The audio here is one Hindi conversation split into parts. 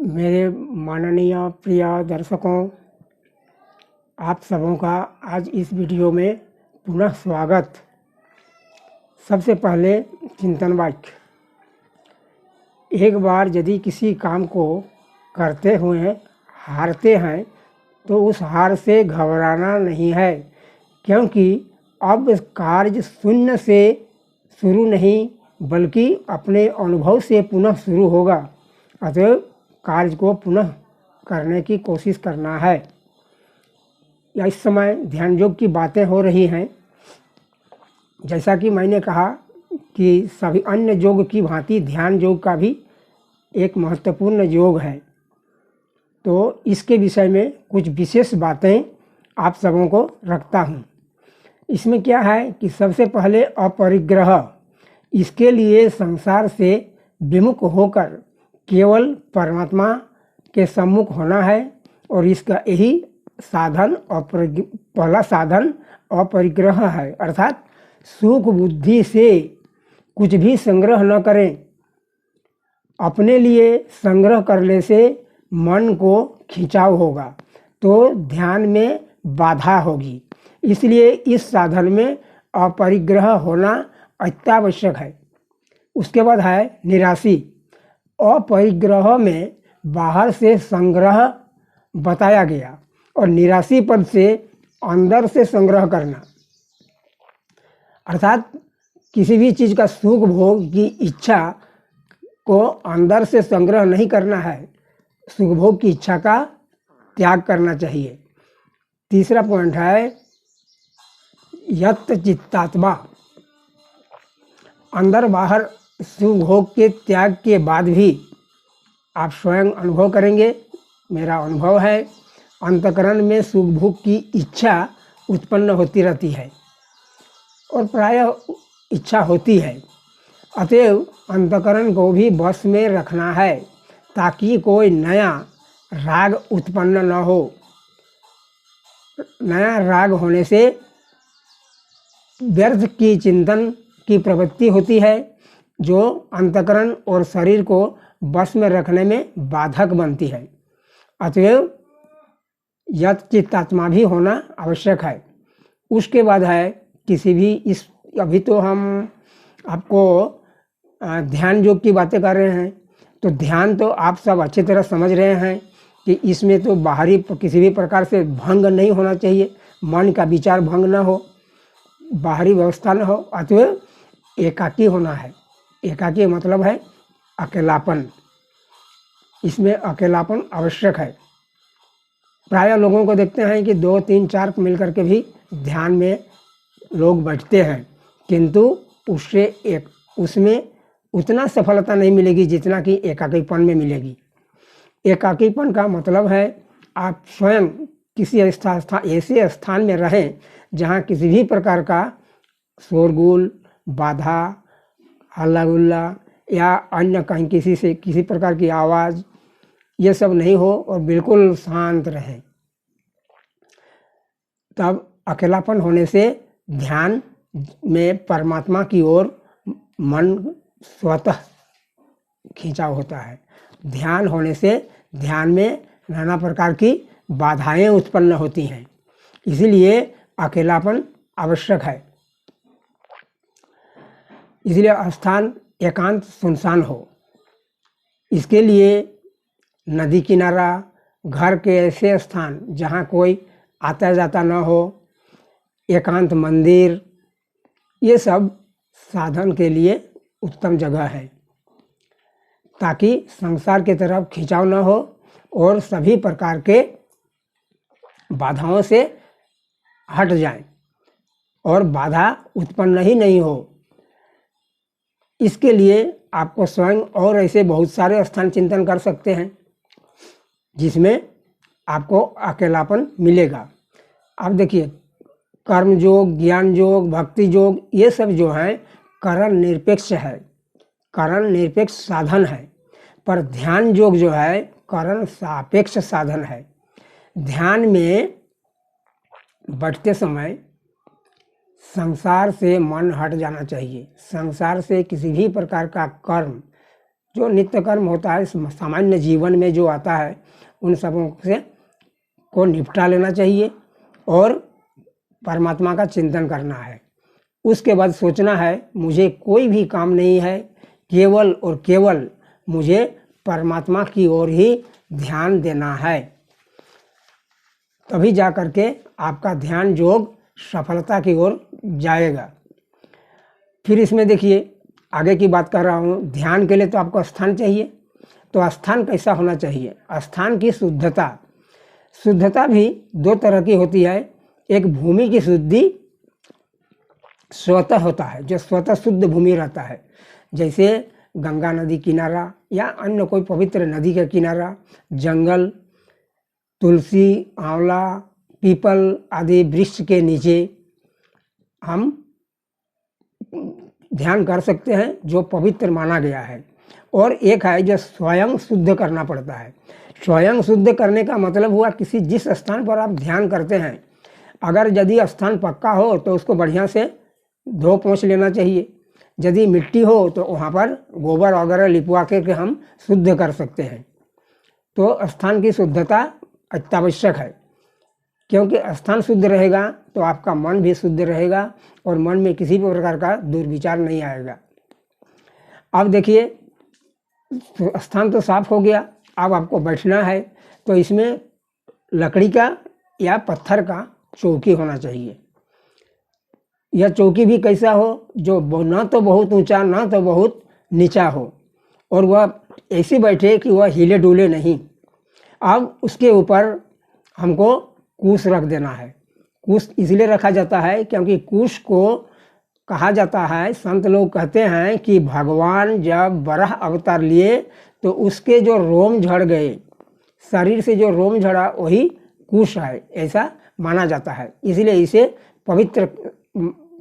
मेरे माननीय प्रिय दर्शकों, आप सबों का आज इस वीडियो में पुनः स्वागत। सबसे पहले चिंतन वाक्य। एक बार यदि किसी काम को करते हुए हारते हैं तो उस हार से घबराना नहीं है, क्योंकि अब कार्य शून्य से शुरू नहीं बल्कि अपने अनुभव से पुनः शुरू होगा। अतः कार्य को पुनः करने की कोशिश करना है। या इस समय ध्यान योग की बातें हो रही हैं। जैसा कि मैंने कहा कि सभी अन्य योग की भांति ध्यान योग का भी एक महत्वपूर्ण योग है, तो इसके विषय में कुछ विशेष बातें आप सबों को रखता हूँ। इसमें क्या है कि सबसे पहले अपरिग्रह। इसके लिए संसार से विमुख होकर केवल परमात्मा के सम्मुख होना है, और इसका यही साधन पहला साधन अपरिग्रह है, अर्थात सुख बुद्धि से कुछ भी संग्रह न करें। अपने लिए संग्रह करने से मन को खिंचाव होगा तो ध्यान में बाधा होगी, इसलिए इस साधन में अपरिग्रह होना अत्यावश्यक है। उसके बाद है निराशी। अपरिग्रह में बाहर से संग्रह बताया गया और निराशी पद से अंदर से संग्रह करना, अर्थात किसी भी चीज़ का सुख भोग की इच्छा को अंदर से संग्रह नहीं करना है, सुख भोग की इच्छा का त्याग करना चाहिए। तीसरा पॉइंट है यत चित्तात्मा। अंदर बाहर सुख भोग के त्याग के बाद भी आप स्वयं अनुभव करेंगे, मेरा अनुभव है, अंतःकरण में सुख भोग की इच्छा उत्पन्न होती रहती है और प्रायः इच्छा होती है। अतएव अंतःकरण को भी वश में रखना है ताकि कोई नया राग उत्पन्न न हो। नया राग होने से व्यर्थ की चिंतन की प्रवृत्ति होती है, जो अंतःकरण और शरीर को वश में रखने में बाधक बनती है। अतएव यत चित्तात्मा भी होना आवश्यक है। उसके बाद है किसी भी इस अभी तो हम आपको ध्यान योग की बातें कर रहे हैं, तो ध्यान तो आप सब अच्छी तरह समझ रहे हैं कि इसमें तो बाहरी किसी भी प्रकार से भंग नहीं होना चाहिए, मन का विचार भंग न हो, बाहरी व्यवस्था न हो। अतएव एकाकी होना है। एकाकी मतलब है अकेलापन। इसमें अकेलापन आवश्यक है। प्रायः लोगों को देखते हैं कि 2, 3, 4 मिलकर के भी ध्यान में लोग बैठते हैं, किंतु उसमें उतना सफलता नहीं मिलेगी जितना कि एकाकीपन में मिलेगी। एकाकीपन का मतलब है आप स्वयं किसी ऐसे स्थान में रहें जहाँ किसी भी प्रकार का शोरगुल, बाधा, हल्ला गुल्ला या अन्य कहीं किसी प्रकार की आवाज़, ये सब नहीं हो और बिल्कुल शांत रहे। तब अकेलापन होने से ध्यान में परमात्मा की ओर मन स्वतः खिंचाव होता है। ध्यान होने से ध्यान में नाना प्रकार की बाधाएं उत्पन्न होती हैं, इसीलिए अकेलापन आवश्यक है। इसलिए स्थान एकांत सुनसान हो। इसके लिए नदी किनारा, घर के ऐसे स्थान जहाँ कोई आता जाता न हो, एकांत मंदिर, ये सब साधन के लिए उत्तम जगह है, ताकि संसार की तरफ खिंचाव न हो और सभी प्रकार के बाधाओं से हट जाएं और बाधा उत्पन्न ही नहीं हो। इसके लिए आपको स्वयं और ऐसे बहुत सारे स्थान चिंतन कर सकते हैं जिसमें आपको अकेलापन मिलेगा। अब देखिए, कर्म योग, ज्ञान योग, भक्ति योग, ये सब जो है करण निरपेक्ष है, करण निरपेक्ष साधन है, पर ध्यान योग जो है करण सापेक्ष साधन है। ध्यान में बैठते समय संसार से मन हट जाना चाहिए। संसार से किसी भी प्रकार का कर्म जो नित्य कर्म होता है सामान्य जीवन में जो आता है उन सबों से को निपटा लेना चाहिए और परमात्मा का चिंतन करना है। उसके बाद सोचना है मुझे कोई भी काम नहीं है, केवल और केवल मुझे परमात्मा की ओर ही ध्यान देना है। तभी जा कर के आपका ध्यान योग सफलता की ओर जाएगा। फिर इसमें देखिए आगे की बात कर रहा हूँ। ध्यान के लिए तो आपको स्थान चाहिए। तो स्थान कैसा होना चाहिए? स्थान की शुद्धता। शुद्धता भी दो तरह की होती है। एक भूमि की शुद्धि स्वतः होता है, जो स्वतः शुद्ध भूमि रहता है, जैसे गंगा नदी किनारा या अन्य कोई पवित्र नदी का किनारा, जंगल, तुलसी, आंवला, पीपल आदि वृक्ष के नीचे हम ध्यान कर सकते हैं, जो पवित्र माना गया है। और एक है जो स्वयं शुद्ध करना पड़ता है। स्वयं शुद्ध करने का मतलब हुआ किसी जिस स्थान पर आप ध्यान करते हैं, अगर यदि स्थान पक्का हो तो उसको बढ़िया से धो पोंछ लेना चाहिए। यदि मिट्टी हो तो वहाँ पर गोबर वगैरह लिपवा के हम शुद्ध कर सकते हैं। तो स्थान की शुद्धता अत्यावश्यक है, क्योंकि स्थान शुद्ध रहेगा तो आपका मन भी शुद्ध रहेगा और मन में किसी भी प्रकार का दुर्विचार नहीं आएगा। अब देखिए स्थान तो साफ हो गया, अब आपको बैठना है। तो इसमें लकड़ी का या पत्थर का चौकी होना चाहिए। यह चौकी भी कैसा हो, जो ना तो बहुत ऊंचा ना तो बहुत नीचा हो, और वह ऐसे बैठे कि वह हिले डुले नहीं। अब उसके ऊपर हमको कूश रख देना है। कूश इसलिए रखा जाता है क्योंकि कूश को कहा जाता है, संत लोग कहते हैं कि भगवान जब बराह अवतार लिए तो उसके जो रोम झड़ गए, शरीर से जो रोम झड़ा वही कूश है, ऐसा माना जाता है। इसलिए इसे पवित्र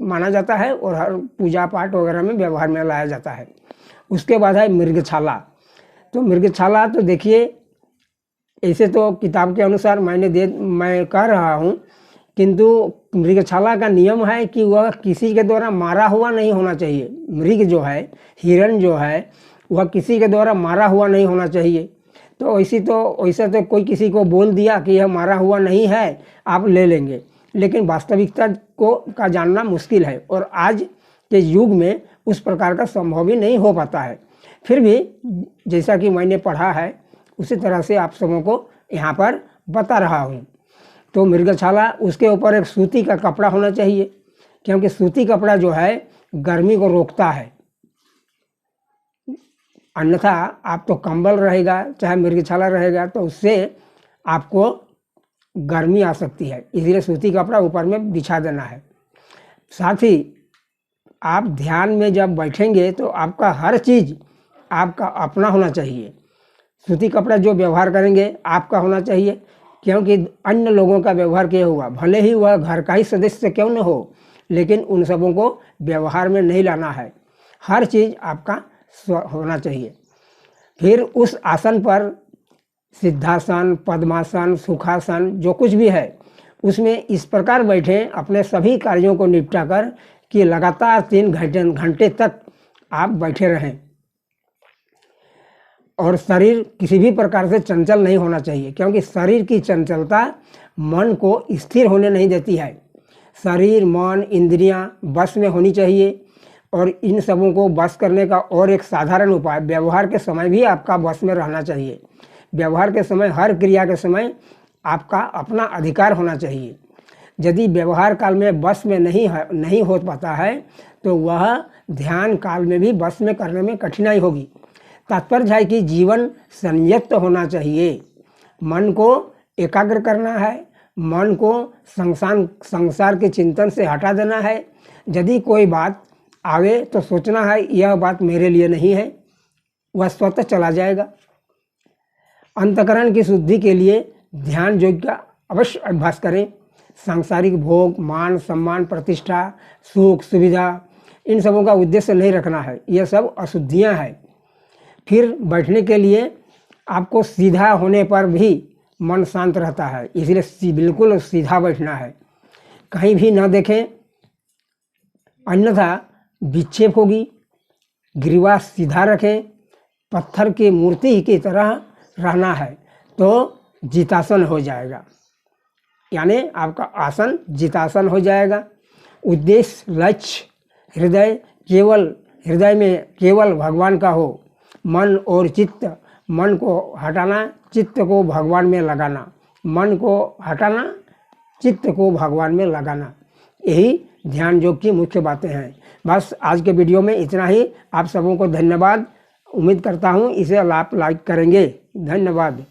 माना जाता है और हर पूजा पाठ वगैरह में व्यवहार में लाया जाता है। उसके बाद है मृगछाला। तो मृगछाला तो देखिए ऐसे तो किताब के अनुसार मैं कह रहा हूँ, किंतु मृगछाला का नियम है कि वह किसी के द्वारा मारा हुआ नहीं होना चाहिए। मृग जो है, हिरण जो है, वह किसी के द्वारा मारा हुआ नहीं होना चाहिए। तो ऐसा तो कोई किसी को बोल दिया कि यह मारा हुआ नहीं है, आप ले लेंगे, लेकिन वास्तविकता का जानना मुश्किल है और आज के युग में उस प्रकार का संभव ही नहीं हो पाता है। फिर भी जैसा कि मैंने पढ़ा है उसी तरह से आप सबों को यहाँ पर बता रहा हूँ। तो मृगछाला, उसके ऊपर एक सूती का कपड़ा होना चाहिए, क्योंकि सूती कपड़ा जो है गर्मी को रोकता है। अन्यथा आप तो कंबल रहेगा चाहे मृगछाला रहेगा तो उससे आपको गर्मी आ सकती है, इसलिए सूती कपड़ा ऊपर में बिछा देना है। साथ ही आप ध्यान में जब बैठेंगे तो आपका हर चीज़ आपका अपना होना चाहिए। सूती कपड़ा जो व्यवहार करेंगे आपका होना चाहिए, क्योंकि अन्य लोगों का व्यवहार क्या हुआ, भले ही वह घर का ही सदस्य क्यों न हो, लेकिन उन सबों को व्यवहार में नहीं लाना है। हर चीज़ आपका होना चाहिए। फिर उस आसन पर सिद्धासन, पद्मासन, सुखासन जो कुछ भी है उसमें इस प्रकार बैठें अपने सभी कार्यों को निपटा कर कि लगातार 3 घंटे तक आप बैठे रहें। और शरीर किसी भी प्रकार से चंचल नहीं होना चाहिए, क्योंकि शरीर की चंचलता मन को स्थिर होने नहीं देती है। शरीर, मन, इंद्रियां बस में होनी चाहिए और इन सबों को बस करने का और एक साधारण उपाय, व्यवहार के समय भी आपका बस में रहना चाहिए। व्यवहार के समय, हर क्रिया के समय आपका अपना अधिकार होना चाहिए। यदि व्यवहार काल में बस में नहीं हो पाता है तो वह ध्यान काल में भी बस में करने में कठिनाई होगी। तात्पर्य है कि जीवन संयत होना चाहिए। मन को एकाग्र करना है, मन को संसार के चिंतन से हटा देना है। यदि कोई बात आवे तो सोचना है यह बात मेरे लिए नहीं है, वह स्वतः चला जाएगा। अंतःकरण की शुद्धि के लिए ध्यान योग का अवश्य अभ्यास करें। सांसारिक भोग, मान सम्मान, प्रतिष्ठा, सुख, सुविधा, इन सबों का उद्देश्य नहीं रखना है, यह सब अशुद्धियां हैं। फिर बैठने के लिए आपको सीधा होने पर भी मन शांत रहता है, इसलिए बिल्कुल सीधा बैठना है, कहीं भी ना देखें, अन्यथा विक्षेप होगी। ग्रीवा सीधा रखें, पत्थर की मूर्ति की तरह रहना है तो जितासन हो जाएगा, यानी आपका आसन जितासन हो जाएगा। उद्देश्य, लक्ष्य हृदय में केवल भगवान का हो। मन और चित्त, मन को हटाना, चित्त को भगवान में लगाना, मन को हटाना, चित्त को भगवान में लगाना, यही ध्यान योग की मुख्य बातें हैं। बस आज के वीडियो में इतना ही। आप सबों को धन्यवाद। उम्मीद करता हूँ इसे आप लाइक करेंगे। धन्यवाद।